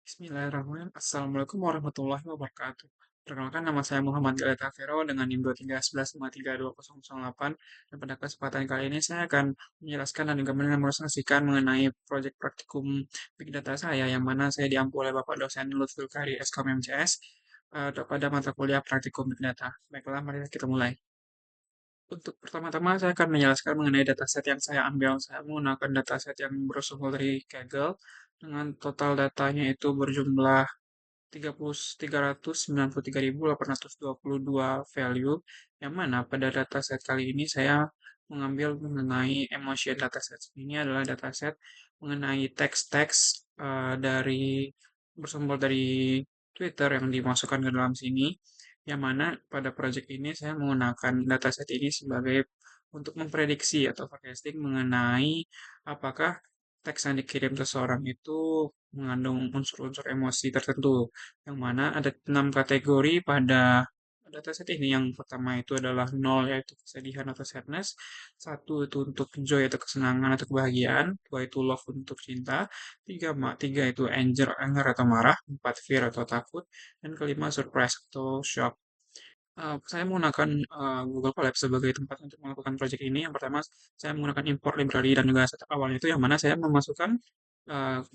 Bismillahirrahmanirrahim. Assalamualaikum warahmatullahi wabarakatuh. Perkenalkan, nama saya Muhammad Galeta Vero dengan NIM 2311532008. Dan pada kesempatan kali ini saya akan menjelaskan dan juga mendemonstrasikan mengenai proyek praktikum Big Data saya yang mana saya diampu oleh Bapak dosen Lutful Kari SKM MCS pada mata kuliah praktikum Big Data. Baiklah, mari kita mulai. Untuk pertama-tama saya akan menjelaskan mengenai dataset yang saya ambil. Saya menggunakan dataset yang bersumber dari Kaggle dengan total datanya itu berjumlah 393.822 value, yang mana pada dataset kali ini saya mengambil mengenai emotion dataset. Ini adalah dataset mengenai teks-teks dari bersumber dari Twitter yang dimasukkan ke dalam sini, yang mana pada project ini saya menggunakan dataset ini sebagai untuk memprediksi atau forecasting mengenai apakah teks yang dikirim seseorang itu mengandung unsur-unsur emosi tertentu, yang mana ada 6 kategori pada dataset ini. Yang pertama itu adalah nol, yaitu kesedihan atau sadness, satu itu untuk joy atau kesenangan atau kebahagiaan, dua itu love untuk cinta, tiga itu anger atau marah, empat fear atau takut, dan kelima surprise atau shock. Saya menggunakan Google Colab sebagai tempat untuk melakukan proyek ini. Yang pertama, saya menggunakan import library dan juga setup awalnya itu yang mana saya memasukkan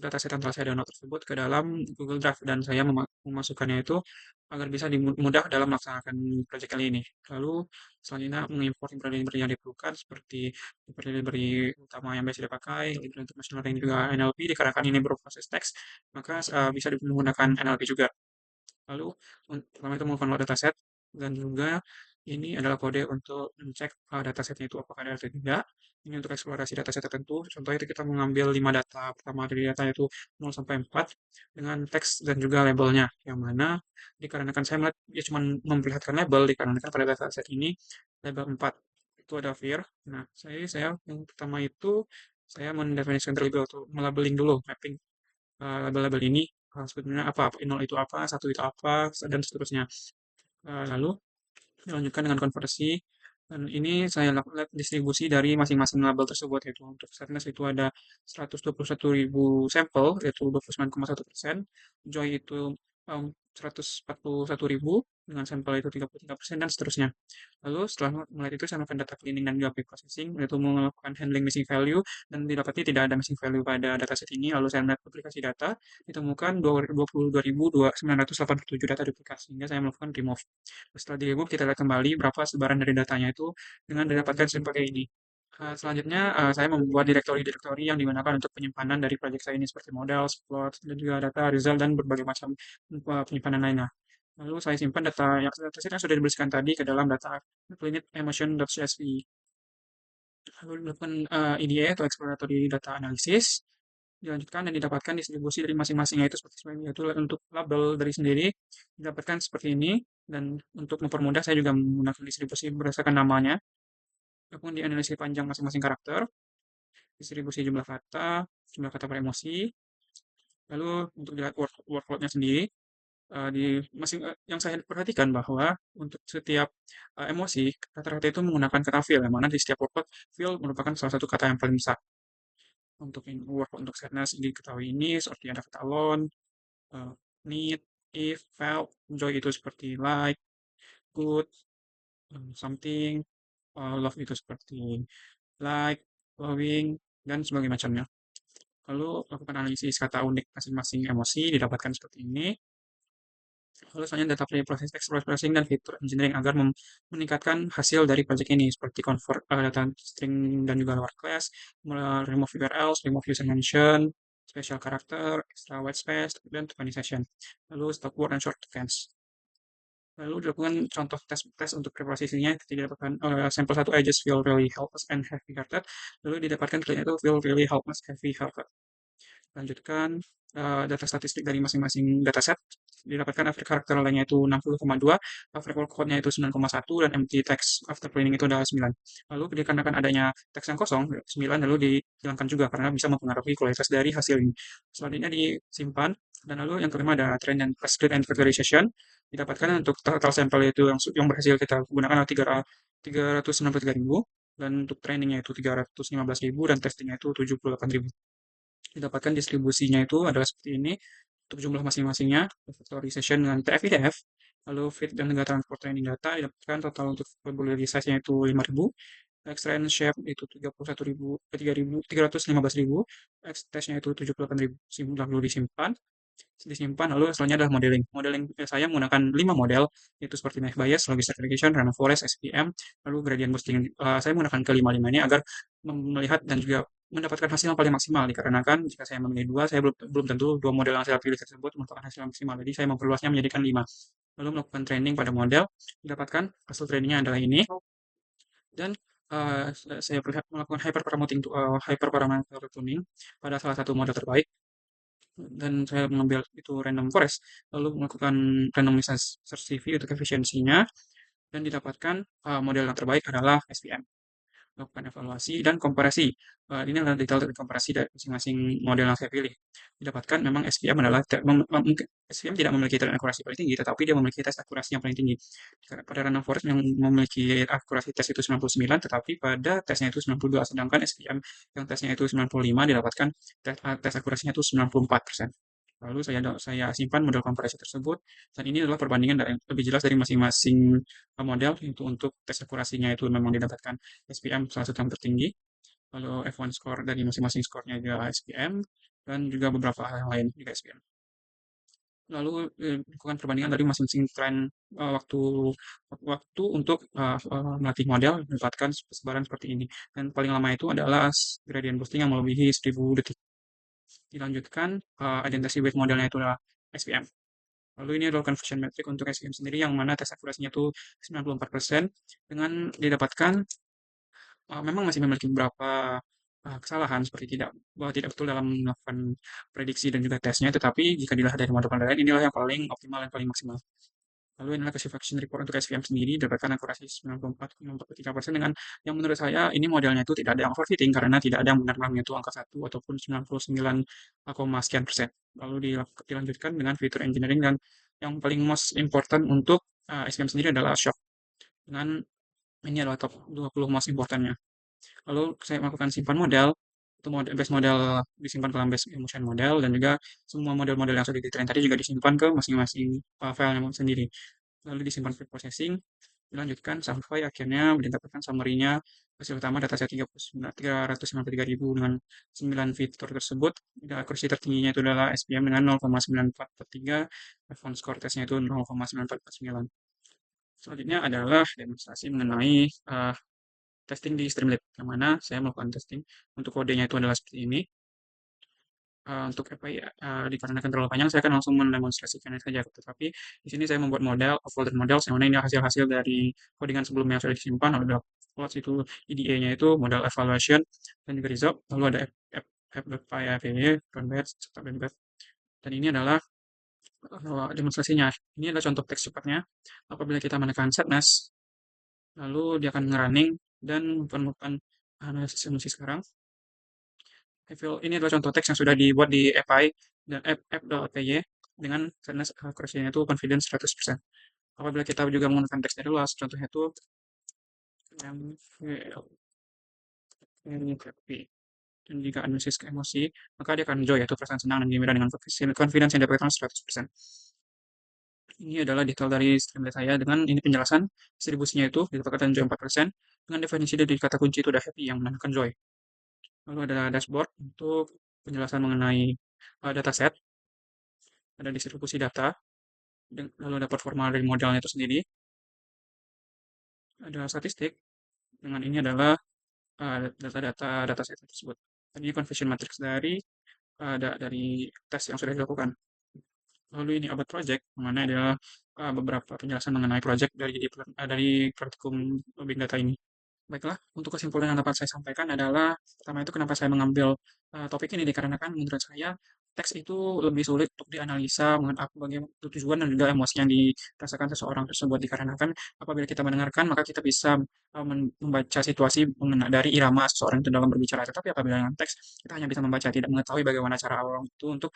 dataset yang telah saya download tersebut ke dalam Google Drive, dan saya memasukkannya itu agar bisa mudah dalam melaksanakan proyek kali ini. Lalu selanjutnya mengimport library-library yang diperlukan seperti library utama yang biasa dipakai, library untuk machine learning juga NLP, dikarenakan ini berproses teks, maka bisa menggunakan NLP juga. Lalu pertama itu mendownload dataset, dan juga ini adalah kode untuk mencek datasetnya itu apakah ada atau tidak. Ini untuk eksplorasi dataset tertentu. Contohnya itu kita mengambil 5 data. Pertama dari data itu 0 sampai 4 dengan teks dan juga labelnya. Yang mana dikarenakan saya melihat dia cuma memperlihatkan label, dikarenakan pada dataset ini label 4 itu ada fear. Nah, saya yang pertama itu saya mendefinisikan terlebih dahulu, melabeling dulu, mapping label-label ini sebenarnya apa, nol itu apa, satu itu apa, dan seterusnya. Lalu dilanjutkan dengan konversi, dan ini saya lakukan distribusi dari masing-masing label tersebut, yaitu untuk sadness itu ada 121.000 sampel, yaitu 29,1%, joy itu 141.000 dengan sampel itu 33%, dan seterusnya. Lalu setelah melihat itu saya melakukan data cleaning dan juga pre-processing, yaitu melakukan handling missing value, dan didapati tidak ada missing value pada dataset ini. Lalu saya melihat duplikasi data, ditemukan 22.987 data duplikat, sehingga saya melakukan remove. Setelah di remove, kita lihat kembali berapa sebaran dari datanya itu dengan didapatkan sebagai ini. Selanjutnya, saya membuat direktori-direktori yang digunakan untuk penyimpanan dari proyek saya ini seperti model, plot, dan juga data, result, dan berbagai macam penyimpanan lainnya. Lalu saya simpan data yang sudah dibersihkan tadi ke dalam data clinit emotion.csv. Lalu dilakukan EDA atau exploratory data analysis, dilanjutkan dan didapatkan distribusi dari masing-masingnya itu seperti ini, yaitu untuk label dari sendiri didapatkan seperti ini, dan untuk mempermudah saya juga menggunakan distribusi berdasarkan namanya, ataupun dianalisis panjang masing-masing karakter, distribusi jumlah kata per emosi. Lalu untuk dilihat workload-nya sendiri, di yang saya perhatikan bahwa untuk setiap emosi, rata-rata itu menggunakan kata feel, yang mana di setiap workload feel merupakan salah satu kata yang paling besar. Untuk workload untuk sadness diketahui ini seperti ada kata alone, uh, need, if, felt, joy itu seperti like, good, something, love itu seperti like, loving, dan sebagainya macamnya. Lalu lakukan analisis kata unik masing-masing emosi didapatkan seperti ini. Lalu selanjutnya data pre-process, express processing, dan fitur engineering agar meningkatkan hasil dari project ini seperti convert data string dan juga lower class, remove URLs, remove user mention, special character, extra white space, dan tokenization. Lalu stop word dan short tokens. Lalu dilakukan contoh tes untuk preprocessingnya, didapatkan sampel 1 I just feel really helpless and heavy hearted. Lalu didapatkan clean itu feel really helpless, heavy hearted. Lanjutkan data statistik dari masing-masing dataset. Didapatkan average karakter lainnya itu 60,2, average workload-nya itu 9,1, dan empty text after cleaning itu adalah 9. Lalu dikarenakan adanya teks yang kosong, 9, lalu dihilangkan juga karena bisa mempengaruhi kualitas dari hasil ini. Selanjutnya disimpan, dan lalu yang kelima ada trend and split and factorization. Didapatkan untuk total sampel itu yang berhasil kita gunakan adalah 363.000, dan untuk trainingnya itu 315.000, dan testingnya itu 78.000. Didapatkan distribusinya itu adalah seperti ini. untuk jumlah masing-masingnya, factorization dengan TF-IDF, lalu fit dan juga transport training data didapatkan total untuk vocabulary size-nya itu 5.000, extract shape itu 31.000, 315.000, testnya itu 78.000, lalu disimpan, lalu selanjutnya adalah modeling. Modeling saya menggunakan 5 model, yaitu seperti Naïve Bayes, Logistic Regression, Random Forest, SVM, lalu gradient boosting. Saya menggunakan kelima-lima ini agar melihat dan juga mendapatkan hasil yang paling maksimal, dikarenakan jika saya memilih dua, saya belum tentu dua model yang saya pilih tersebut merupakan hasil yang maksimal. Jadi saya memperluasnya menjadikan 5. Lalu melakukan training pada model, didapatkan hasil trainingnya adalah ini, dan saya melakukan hyperparameter tuning pada salah satu model terbaik, dan saya mengambil itu random forest, lalu melakukan randomization CV untuk efisiensinya, dan didapatkan model yang terbaik adalah SVM. Melakukan evaluasi dan komparasi. Ini adalah detail dari komparasi dari masing-masing model yang saya pilih. Didapatkan memang SVM adalah mungkin SVM tidak memiliki tes akurasi paling tinggi, tetapi dia memiliki tes akurasi yang paling tinggi. Pada random forest yang memiliki akurasi tes itu 99, tetapi pada tesnya itu 92, sedangkan SVM yang tesnya itu 95 didapatkan tes akurasinya itu 94%. Lalu saya simpan model komparasi tersebut, dan ini adalah perbandingan lebih jelas dari masing-masing model itu untuk tes akurasinya itu memang didapatkan SPM salah satu yang tertinggi, lalu F1 score dari masing-masing skornya juga SPM, dan juga beberapa hal yang lain juga SPM. Lalu lakukan perbandingan dari masing-masing tren waktu waktu untuk melatih model mendapatkan persebaran seperti ini. Dan paling lama itu adalah gradient boosting yang melebihi 1000 detik. Dilanjutkan identity weight modelnya itu adalah SPM. Lalu ini adalah conversion metric untuk SPM sendiri yang mana tes akurasinya itu 94% dengan didapatkan memang masih memiliki beberapa kesalahan seperti bahwa tidak betul dalam melakukan prediksi dan juga tesnya, tetapi jika dilihat dari model lain inilah yang paling optimal dan paling maksimal. Lalu inilah classification report untuk SVM sendiri, dapatkan akurasi 94,43% dengan yang menurut saya ini modelnya itu tidak ada yang overfitting karena tidak ada yang benar-benar menyentuh angka 1 ataupun 99, sekian persen. Lalu dilanjutkan dengan fitur engineering, dan yang paling most important untuk SVM sendiri adalah shock. Dengan ini adalah top 20 most importantnya. Lalu saya melakukan simpan model, itu base model disimpan ke dalam base emotion model, dan juga semua model-model yang sudah ditrain tadi juga disimpan ke masing-masing file yang sendiri. Lalu disimpan pre-processing, dilanjutkan sampai akhirnya mendapatkan summary-nya. Hasil utama dataset 393.000 dengan 9 fitur tersebut. Akurasi tertingginya itu adalah SPM dengan 0,9443, F1 score testnya itu 0,9449. Selanjutnya adalah demonstrasi mengenai testing di Streamlit, yang mana saya melakukan testing untuk kodenya itu adalah seperti ini. Untuk API dikarenakan terlalu panjang, saya akan langsung mendemonstrasikannya saja. Tetapi di sini saya membuat model, folder model, yang mana ini hasil-hasil dari codingan sebelumnya yang sudah disimpan. Lalu ada plots itu IDE-nya itu model evaluation dan juga result. Lalu ada f.py, downbed, setup dan bed. Dan ini adalah demonstrasinya. Ini adalah contoh teks cepatnya. Apabila kita menekan setness, lalu dia akan nge-running dan menemukan analisis emosi sekarang. Ini adalah contoh teks yang sudah dibuat di API dan app.py dengan fairness accuracy-nya itu confidence 100%. Apabila kita juga menggunakan teks dari luas, contohnya itu MVP, dan jika analisis ke emosi, maka dia akan joy, yaitu perasaan senang dan gembira dengan confidence yang dapatkan 100%. Ini adalah detail dari Streamlit saya dengan ini penjelasan distribusinya itu didapatkan joy 4%, dengan definisi dari kata kunci itu ada happy yang menandakan joy. Lalu ada dashboard untuk penjelasan mengenai dataset, ada distribusi data, lalu ada performa dari modelnya itu sendiri, ada statistik, dengan ini adalah data-data dataset tersebut. Dan ini conversion matrix dari tes yang sudah dilakukan. Lalu ini about project, mana adalah beberapa penjelasan mengenai project dari praktikum big data ini. Baiklah, untuk kesimpulan yang dapat saya sampaikan adalah, pertama itu kenapa saya mengambil topik ini, dikarenakan menurut saya teks itu lebih sulit untuk dianalisa mengenai bagaimana tujuan dan juga emosi yang dirasakan seseorang tersebut, dikarenakan apabila kita mendengarkan maka kita bisa membaca situasi dari irama seseorang itu dalam berbicara, tetapi apabila dengan teks kita hanya bisa membaca, tidak mengetahui bagaimana cara orang itu untuk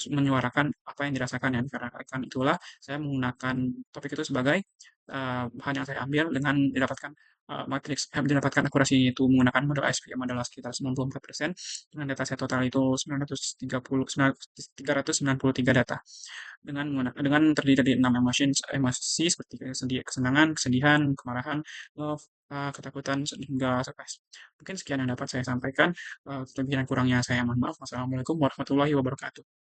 menyuarakan apa yang dirasakan, ya. Karena itulah saya menggunakan topik itu sebagai bahan yang saya ambil dengan didapatkan matriks mendapatkan akurasi itu menggunakan model SPM adalah sekitar 94%, dengan data set total itu 393 data, dengan terdiri dari 6 emosi seperti kesenangan, kesedihan, kemarahan, love, ketakutan, hingga surprise. Mungkin sekian yang dapat saya sampaikan. Lebih dan kurangnya saya mohon maaf. Wassalamualaikum warahmatullahi wabarakatuh.